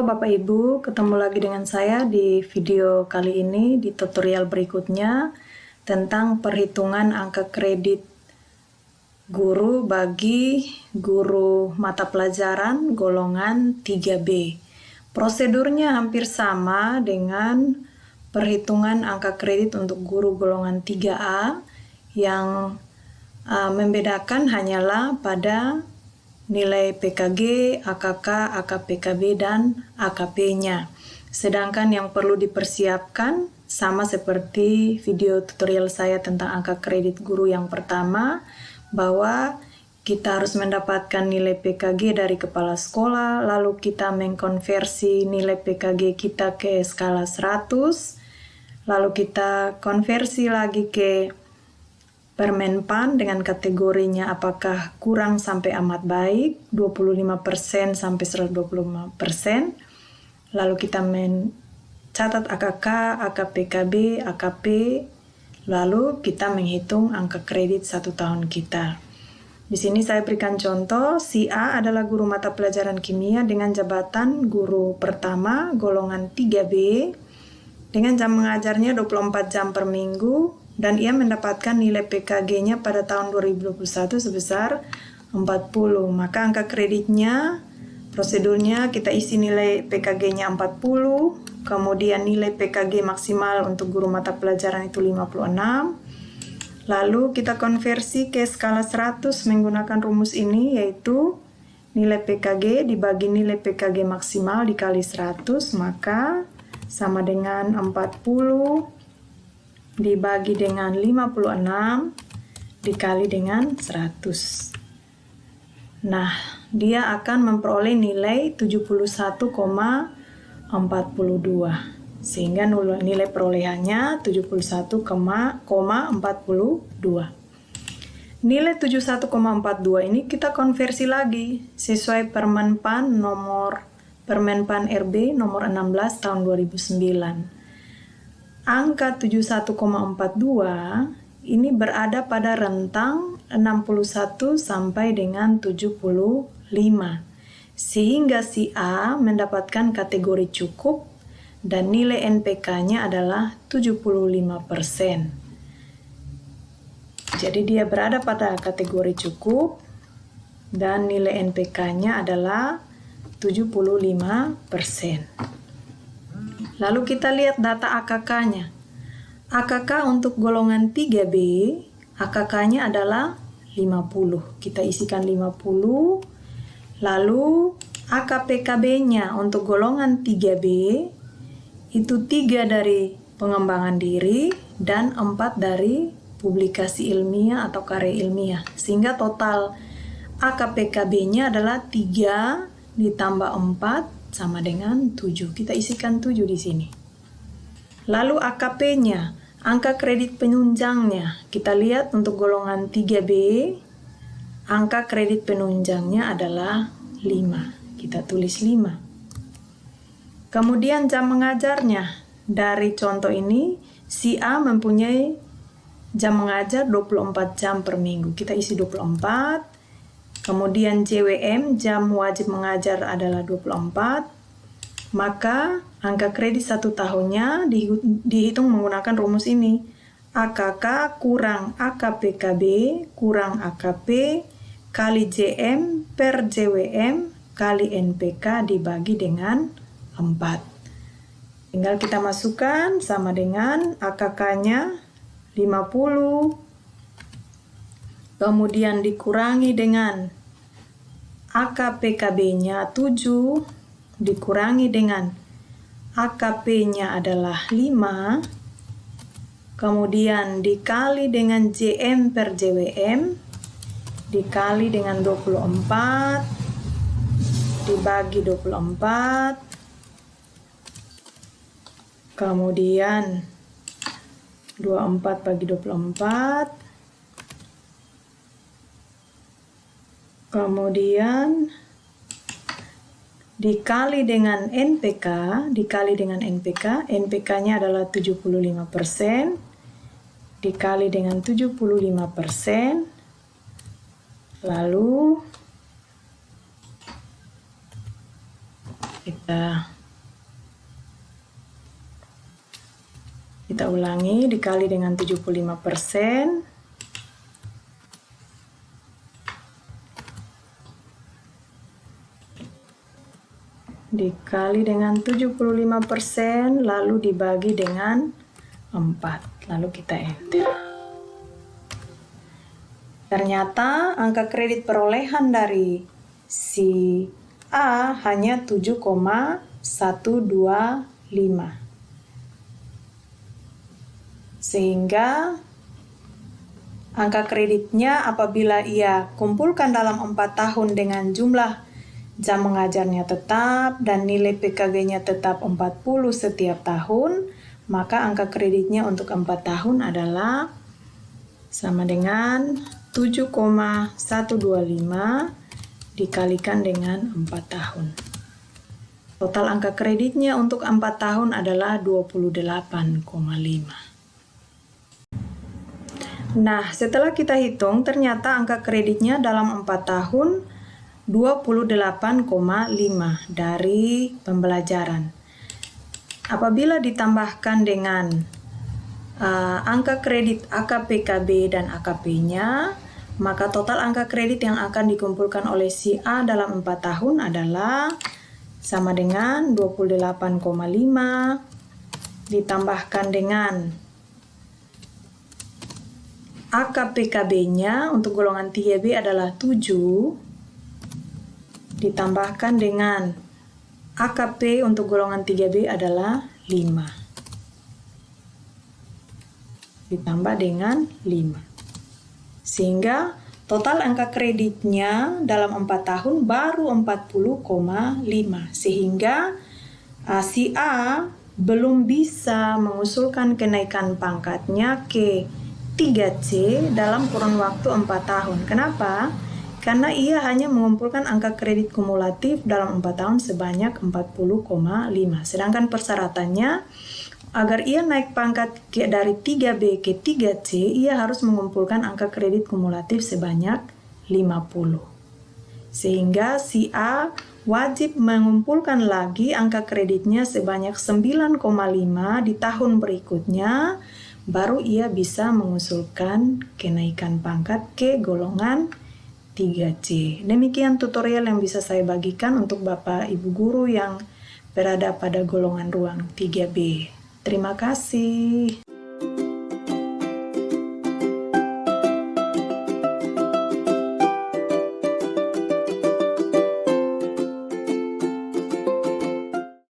Halo Bapak Ibu, ketemu lagi dengan saya di video kali ini di tutorial berikutnya tentang perhitungan angka kredit guru bagi guru mata pelajaran golongan 3B. Prosedurnya hampir sama dengan perhitungan angka kredit untuk guru golongan 3A yang membedakan hanyalah pada nilai PKG, AKK, AKPKB, dan AKP-nya. Sedangkan yang perlu dipersiapkan sama seperti video tutorial saya tentang angka kredit guru yang pertama, bahwa kita harus mendapatkan nilai PKG dari kepala sekolah, lalu kita mengkonversi nilai PKG kita ke skala 100, lalu kita konversi lagi ke Permenpan dengan kategorinya apakah kurang sampai amat baik, 25% sampai 125%. Lalu kita mencatat AKK, AKPKB, AKP, lalu kita menghitung angka kredit 1 tahun kita. Di sini saya berikan contoh, si A adalah guru mata pelajaran kimia dengan jabatan guru pertama golongan 3B dengan jam mengajarnya 24 jam per minggu, dan ia mendapatkan nilai PKG-nya pada tahun 2021 sebesar 40. Maka angka kreditnya, prosedurnya kita isi nilai PKG-nya 40, kemudian nilai PKG maksimal untuk guru mata pelajaran itu 56. Lalu kita konversi ke skala 100 menggunakan rumus ini, yaitu nilai PKG dibagi nilai PKG maksimal dikali 100, maka sama dengan 40 dibagi dengan 56 dikali dengan 100. Nah, dia akan memperoleh nilai 71,42. Sehingga nilai perolehannya 71,42. Nilai 71,42 ini kita konversi lagi sesuai Permenpan RB nomor 16 tahun 2009. Angka 71,42 ini berada pada rentang 61 sampai dengan 75. Sehingga si A mendapatkan kategori cukup dan nilai NPK-nya adalah 75%. Jadi dia berada pada kategori cukup dan nilai NPK-nya adalah 75%. Lalu kita lihat data AKK-nya. AKK untuk golongan 3B, AKK-nya adalah 50. Kita isikan 50. Lalu AKPKB-nya untuk golongan 3B, itu 3 dari pengembangan diri dan 4 dari publikasi ilmiah atau karya ilmiah. Sehingga total AKPKB-nya adalah 3 ditambah 4 sama dengan 7. Kita isikan 7 di sini. Lalu AKP-nya, angka kredit penunjangnya. Kita lihat untuk golongan 3B, angka kredit penunjangnya adalah 5. Kita tulis 5. Kemudian jam mengajarnya. Dari contoh ini, si A mempunyai jam mengajar 24 jam per minggu. Kita isi 24. Kemudian JWM, jam wajib mengajar adalah 24, maka angka kredit 1 tahunnya dihitung menggunakan rumus ini. AKK kurang AKPKB kurang AKP kali JM per JWM kali NPK dibagi dengan 4. Tinggal kita masukkan sama dengan AKK-nya 50. Kemudian dikurangi dengan AKPKB-nya 7, dikurangi dengan AKP-nya adalah 5, kemudian dikali dengan JM per JWM, dikali dengan 24, dibagi 24, kemudian 24 bagi 24, kemudian dikali dengan NPK, NPK-nya adalah 75%, dikali dengan 75%, lalu Kita ulangi, dikali dengan 75%. Dikali dengan 75%, lalu dibagi dengan 4. Lalu kita enter. Ternyata angka kredit perolehan dari si A hanya 7,125. Sehingga angka kreditnya apabila ia kumpulkan dalam 4 tahun dengan jumlah jam mengajarnya tetap dan nilai PKG-nya tetap 40 setiap tahun, maka angka kreditnya untuk 4 tahun adalah sama dengan 7,125 dikalikan dengan 4 tahun. Total angka kreditnya untuk 4 tahun adalah 28,5. Nah, setelah kita hitung, ternyata angka kreditnya dalam 4 tahun 28,5 dari pembelajaran. Apabila ditambahkan dengan angka kredit AKPKB dan AKP-nya, maka total angka kredit yang akan dikumpulkan oleh si A dalam 4 tahun adalah sama dengan 28,5 ditambahkan dengan AKPKB-nya untuk golongan 3B adalah 7, ditambahkan dengan AKP untuk golongan 3B adalah 5. Ditambah dengan 5. Sehingga total angka kreditnya dalam 4 tahun baru 40,5. Sehingga si A belum bisa mengusulkan kenaikan pangkatnya ke 3C dalam kurun waktu 4 tahun. Kenapa? Karena ia hanya mengumpulkan angka kredit kumulatif dalam 4 tahun sebanyak 40,5. Sedangkan persyaratannya, agar ia naik pangkat dari 3B ke 3C, ia harus mengumpulkan angka kredit kumulatif sebanyak 50. Sehingga si A wajib mengumpulkan lagi angka kreditnya sebanyak 9,5 di tahun berikutnya, baru ia bisa mengusulkan kenaikan pangkat ke golongan 3C. Demikian tutorial yang bisa saya bagikan untuk Bapak Ibu guru yang berada pada golongan ruang 3B. Terima kasih.